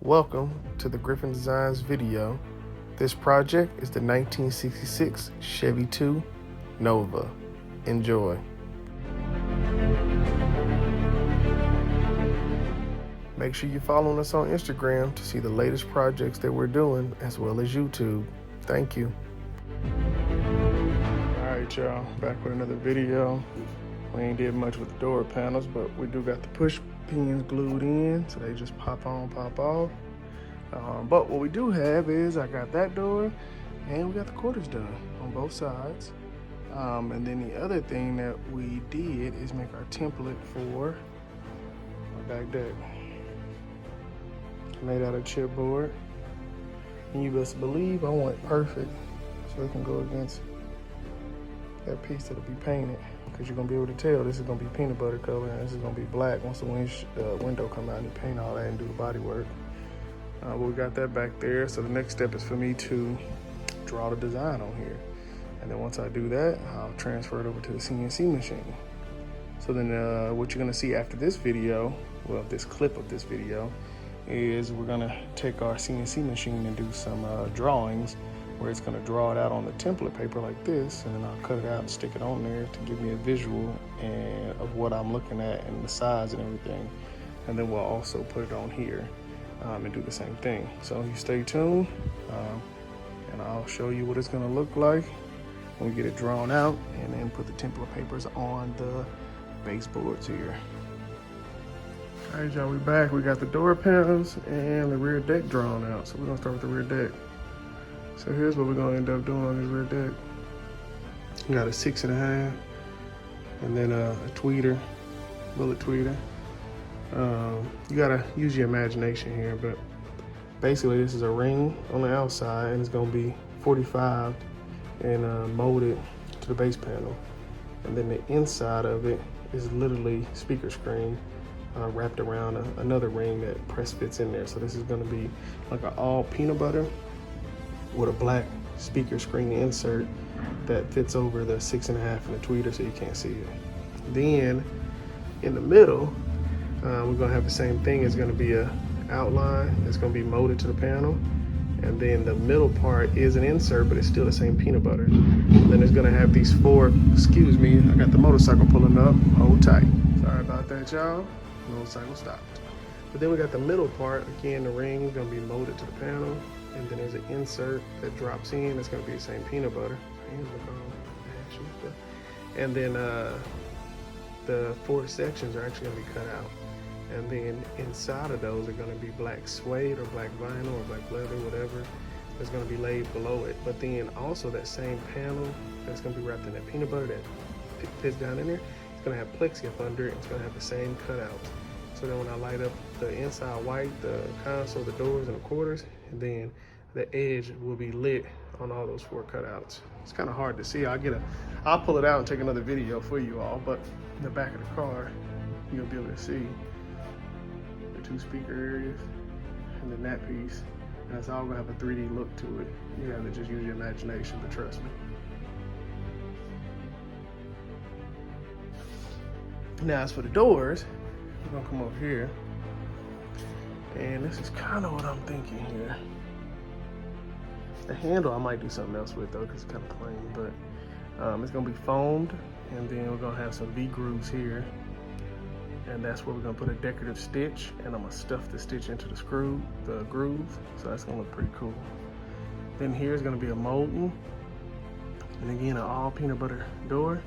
Welcome to the Griffin Designs video. This project is the 1966 Chevy II Nova. Enjoy. Make sure you're following us on Instagram to see the latest projects that we're doing, as well as YouTube. Thank you. Alright y'all, back with another video. We ain't did much with the door panels, but we do got the push pins glued in, so they just pop on, pop off. But what we do have is I got that door and we got the quarters done on both sides. And then the other thing that we did is make our template for our back deck. Made out of chipboard. And you best believe I want it perfect so it can go against that piece that'll be painted. Because you're gonna be able to tell this is gonna be peanut butter color and this is gonna be black once the window come out and you paint all that and do the body work. But we got that back there. So the next step is for me to draw the design on here. And then once I do that, I'll transfer it over to the CNC machine. So then what you're gonna see after this video, well, this clip of this video, is we're gonna take our CNC machine and do some drawings where it's gonna draw it out on the template paper like this, and then I'll cut it out and stick it on there to give me a visual of what I'm looking at and the size and everything. And then we'll also put it on here and do the same thing. So you stay tuned and I'll show you what it's gonna look like when we get it drawn out and then put the template papers on the baseboards here. All right, y'all, we back. We got the door panels and the rear deck drawn out. So we're gonna start with the rear deck. So here's what we're gonna end up doing on this rear deck. We got a 6.5 and then a tweeter, bullet tweeter. You gotta use your imagination here, but basically this is a ring on the outside and it's gonna be 45 and molded to the base panel. And then the inside of it is literally speaker screen wrapped around another ring that press fits in there. So this is gonna be like an all peanut butter with a black speaker screen insert that fits over the 6.5 and the tweeter so you can't see it. Then in the middle, we're gonna have the same thing. It's gonna be a outline that's gonna be molded to the panel. And then the middle part is an insert, but it's still the same peanut butter. And then it's gonna have these four, excuse me, I got the motorcycle pulling up, hold tight. Sorry about that, y'all. Motorcycle stopped. But then we got the middle part, again, the ring is gonna be molded to the panel. And then there's an insert that drops in. It's gonna be the same peanut butter. And then the four sections are actually gonna be cut out. And then inside of those are gonna be black suede or black vinyl or black leather, whatever, that's gonna be laid below it. But then also that same panel that's gonna be wrapped in that peanut butter that fits down in there, it's gonna have plexi up under it. It's gonna have the same cutout. So then when I light up the inside white, the console, the doors, and the quarters, and then the edge will be lit on all those four cutouts. It's kind of hard to see. I'll pull it out and take another video for you all, but in the back of the car, you'll be able to see the two speaker areas and then that piece. And it's all gonna have a 3D look to it. You have to just use your imagination, but trust me. Now as for the doors, we're gonna come over here. And this is kind of what I'm thinking here. The handle I might do something else with though, because it's kind of plain, but it's gonna be foamed, and then we're gonna have some V-grooves here. And that's where we're gonna put a decorative stitch, and I'm gonna stuff the stitch into the groove, so that's gonna look pretty cool. Then here's gonna be a molding, and again, an all peanut butter door,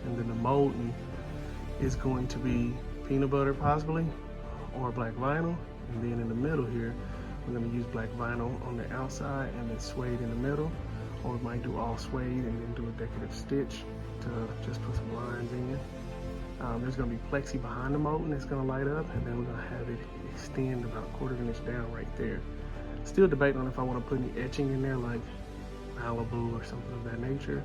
and then the molding is going to be peanut butter possibly, or black vinyl, and then in the middle here, we're gonna use black vinyl on the outside and then suede in the middle, or we might do all suede and then do a decorative stitch to just put some lines in. There's gonna be plexi behind the molding that's gonna light up, and then we're gonna have it extend about a quarter of an inch down right there. Still debating on if I wanna put any etching in there like Malibu or something of that nature,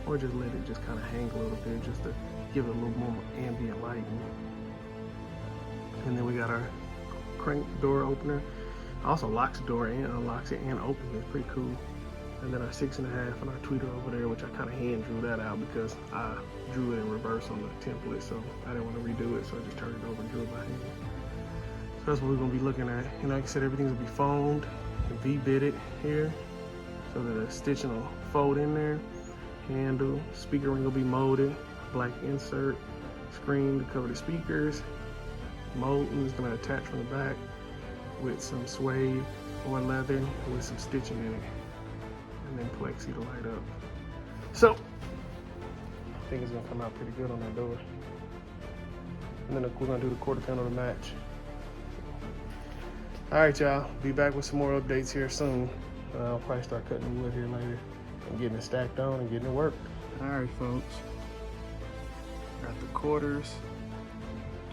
or just let it just kind of hang a little bit just to give it a little more ambient lighting. And then we got our crank door opener. Also locks the door and unlocks it and opens it. It's pretty cool. And then our 6.5 and our tweeter over there, which I kind of hand drew that out because I drew it in reverse on the template, so I didn't want to redo it, so I just turned it over and drew it by hand. that's what we're gonna be looking at. You know, like I said, everything's gonna be foamed and V-bitted here, so that the stitching will fold in there. Handle, speaker ring will be molded, black insert, screen to cover the speakers. Molding is gonna attach from the back with some suede or leather with some stitching in it, and then plexi to light up. So I think it's gonna come out pretty good on that door. And then we're gonna do the quarter panel to match. All right, y'all, be back with some more updates here soon. I'll probably start cutting the wood here later and getting it stacked on and getting it worked. All right, folks, got the quarters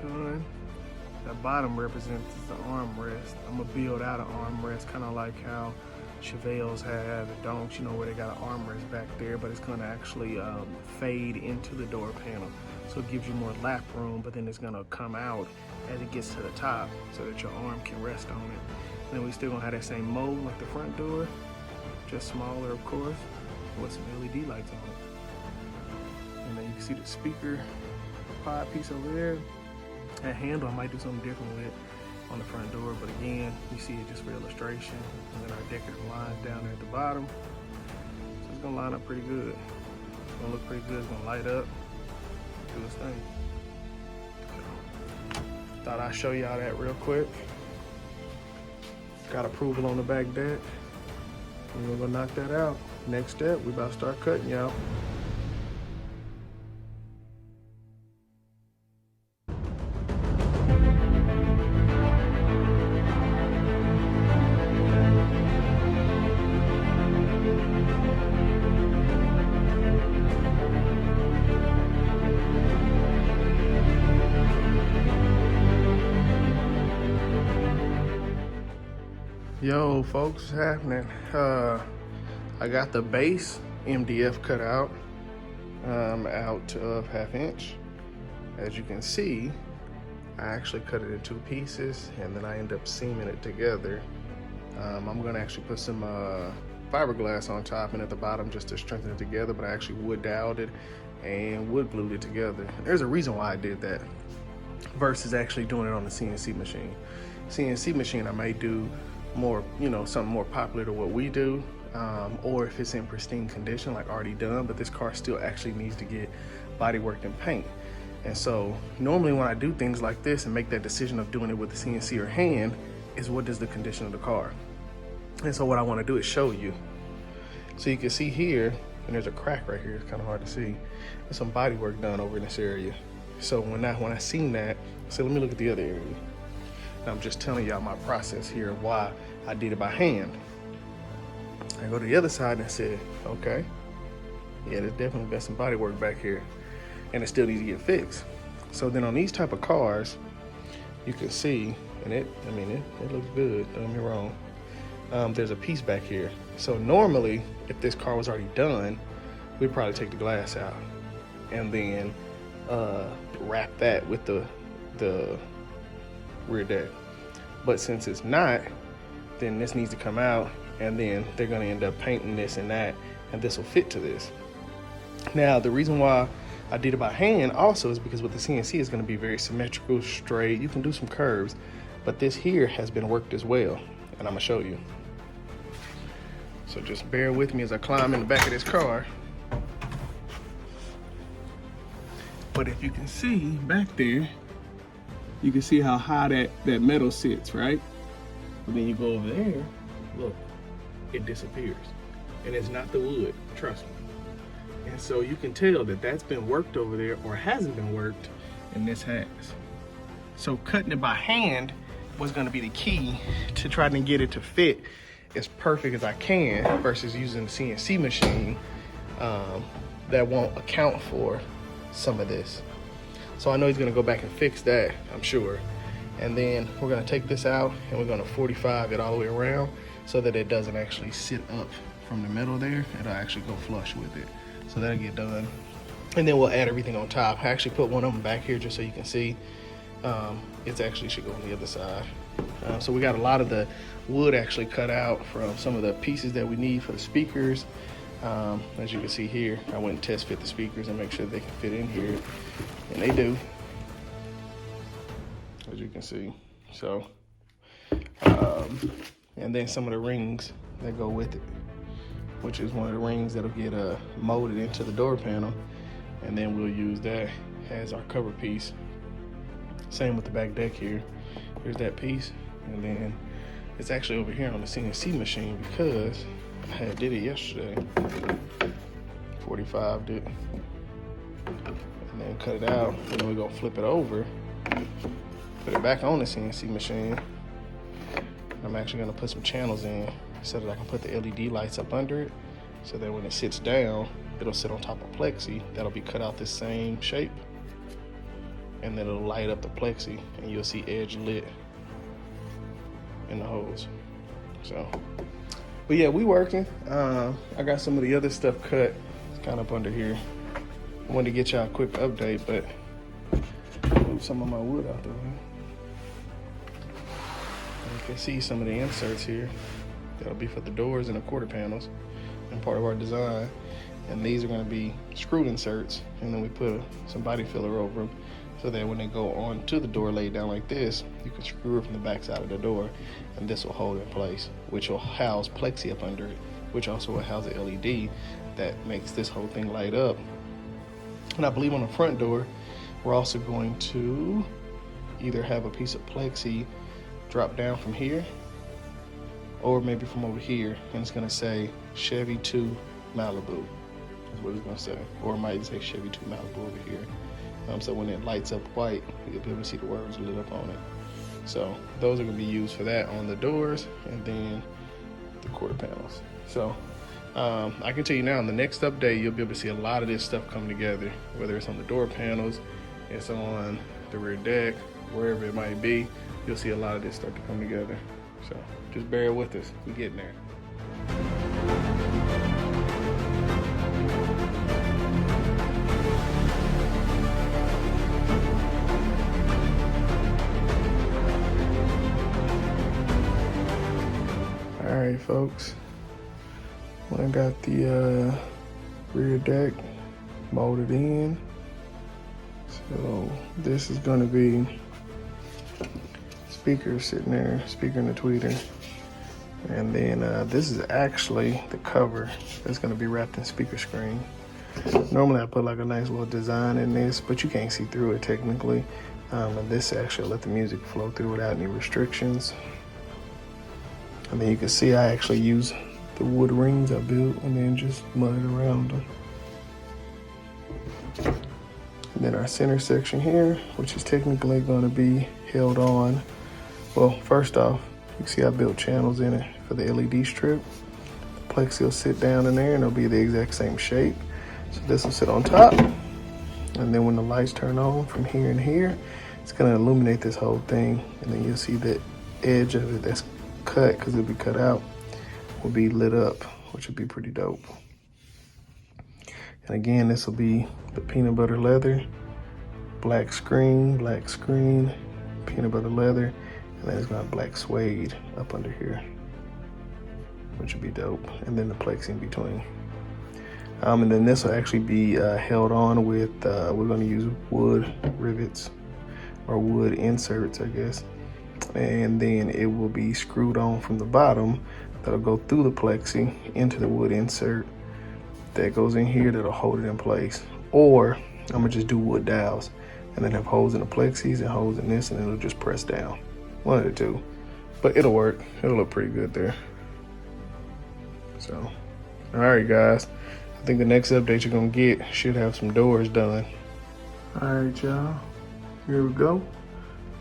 done. That bottom represents the armrest. I'm gonna build out an armrest, kind of like how Chevelles have and Donks, you know, where they got an armrest back there, but it's gonna actually fade into the door panel. So it gives you more lap room, but then it's gonna come out as it gets to the top so that your arm can rest on it. And then we still gonna have that same mold like the front door, just smaller, of course, with some LED lights on it. And then you can see the speaker pod piece over there. That handle I might do something different with on the front door, but again, you see it just for illustration. And then our decorative lines down there at the bottom. So it's gonna line up pretty good. It's gonna look pretty good, it's gonna light up, do its thing. Thought I'd show y'all that real quick. Got approval on the back deck. We're gonna knock that out. Next step, we about to start cutting, y'all. Yo, folks, what's happening? I got the base MDF cut out of 1/2 inch. As you can see, I actually cut it in 2 pieces and then I end up seaming it together. I'm gonna actually put some fiberglass on top and at the bottom just to strengthen it together, but I actually wood doweled it and wood glued it together. There's a reason why I did that versus actually doing it on the CNC machine. CNC machine I may do more, you know, something more popular to what we do, or if it's in pristine condition like already done, but this car still actually needs to get body worked and paint. And so normally when I do things like this and make that decision of doing it with the CNC or hand is what is the condition of the car. And so what I want to do is show you. So you can see here, and there's a crack right here, it's kind of hard to see. There's some body work done over in this area. So when I seen that, I said, let me look at the other area. And I'm just telling y'all my process here of why I did it by hand. I go to the other side and I said, okay, yeah, there's definitely got some body work back here and it still needs to get fixed. So then on these type of cars, you can see, and it looks good, don't get me wrong. There's a piece back here. So normally, if this car was already done, we'd probably take the glass out and then wrap that with the rear deck. But since it's not, then this needs to come out and then they're gonna end up painting this and that, and this will fit to this. Now, the reason why I did it by hand also is because with the CNC, it's gonna be very symmetrical, straight. You can do some curves, but this here has been worked as well, and I'm gonna show you. So just bear with me as I climb in the back of this car. But if you can see back there, you can see how high that metal sits, right? And then you go over there, look, it disappears. And it's not the wood, trust me. And so you can tell that that's been worked over there or hasn't been worked, and this has. So cutting it by hand was gonna be the key to trying to get it to fit as perfect as I can versus using the CNC machine that won't account for some of this. So I know he's gonna go back and fix that, I'm sure. And then we're gonna take this out and we're gonna 45 it all the way around so that it doesn't actually sit up from the middle there. It'll actually go flush with it. So that'll get done. And then we'll add everything on top. I actually put one of them back here just so you can see. It actually should go on the other side. So we got a lot of the wood actually cut out from some of the pieces that we need for the speakers. As you can see here, I went and test fit the speakers and make sure they can fit in here, and they do, as you can see. So And then some of the rings that go with it, which is one of the rings that'll get molded into the door panel, and then we'll use that as our cover piece. Same with the back deck here. Here's that piece, and then it's actually over here on the CNC machine because I did it yesterday. 45'd it, and then cut it out, and then we're gonna flip it over, put it back on the CNC machine. I'm actually gonna put some channels in so that I can put the LED lights up under it, so that when it sits down, it'll sit on top of plexi that'll be cut out the same shape, and then it'll light up the plexi, and you'll see edge lit in the hose. So, but yeah, we working. I got some of the other stuff cut. It's kind of up under here. I wanted to get y'all a quick update, but move some of my wood out the way. You can see some of the inserts here. That'll be for the doors and the quarter panels and part of our design. And these are gonna be screwed inserts, and then we put some body filler over them so that when they go onto the door laid down like this, you can screw it from the back side of the door, and this will hold it in place, which will house plexi up under it, which also will house the LED that makes this whole thing light up. And I believe on the front door, we're also going to either have a piece of plexi drop down from here, or maybe from over here, and it's gonna say Chevy II Malibu. That's what it's gonna say. Or it might say Chevy II Malibu over here. So when it lights up white, you'll be able to see the words lit up on it. So those are gonna be used for that on the doors, and then the quarter panels. So I can tell you now, in the next update, you'll be able to see a lot of this stuff come together, whether it's on the door panels, it's on the rear deck, wherever it might be, you'll see a lot of this start to come together. So just bear with us, we're getting there. All right, folks. I got the rear deck molded in. So this is gonna be speaker sitting there, speaker in the tweeter. And then this is actually the cover that's gonna be wrapped in speaker screen. Normally I put like a nice little design in this, but you can't see through it technically. And this actually let the music flow through without any restrictions. And then you can see I actually use the wood rings I built and then just mudded around them. And then our center section here, which is technically gonna be held on. Well, first off, you can see I built channels in it for the LED strip. The plexi will sit down in there and it'll be the exact same shape. So this will sit on top. And then when the lights turn on from here and here, it's gonna illuminate this whole thing. And then you'll see the edge of it that's cut, because it'll be cut out, will be lit up, which would be pretty dope. And again, this will be the peanut butter leather, black screen, peanut butter leather, and then it's gonna have black suede up under here, which would be dope. And then the plexi in between. And then this will actually be held on with, we're gonna use wood rivets or wood inserts, I guess. And then it will be screwed on from the bottom. That'll go through the plexi into the wood insert that goes in here that'll hold it in place. Or I'm gonna just do wood dowels and then have holes in the plexis and holes in this, and it'll just press down. One of the two, but it'll work. It'll look pretty good there. So, all right, guys. I think the next update you're gonna get should have some doors done. All right, y'all. Here we go.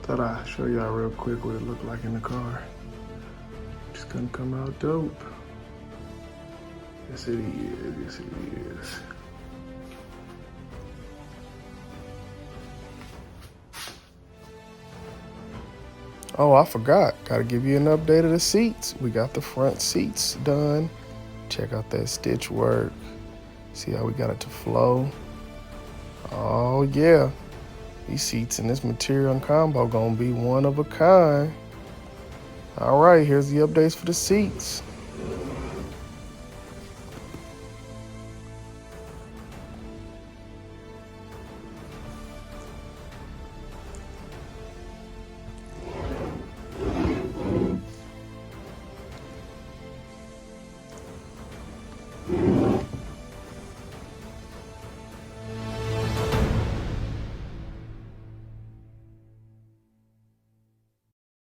Thought I'd show y'all real quick what it looked like in the car. It's gonna come out dope. Yes, it is. Yes, it is. Oh, I forgot. Gotta give you an update of the seats. We got the front seats done. Check out that stitch work. See how we got it to flow. Oh, yeah. These seats in this material and combo gonna be one of a kind. All right, here's the updates for the seats.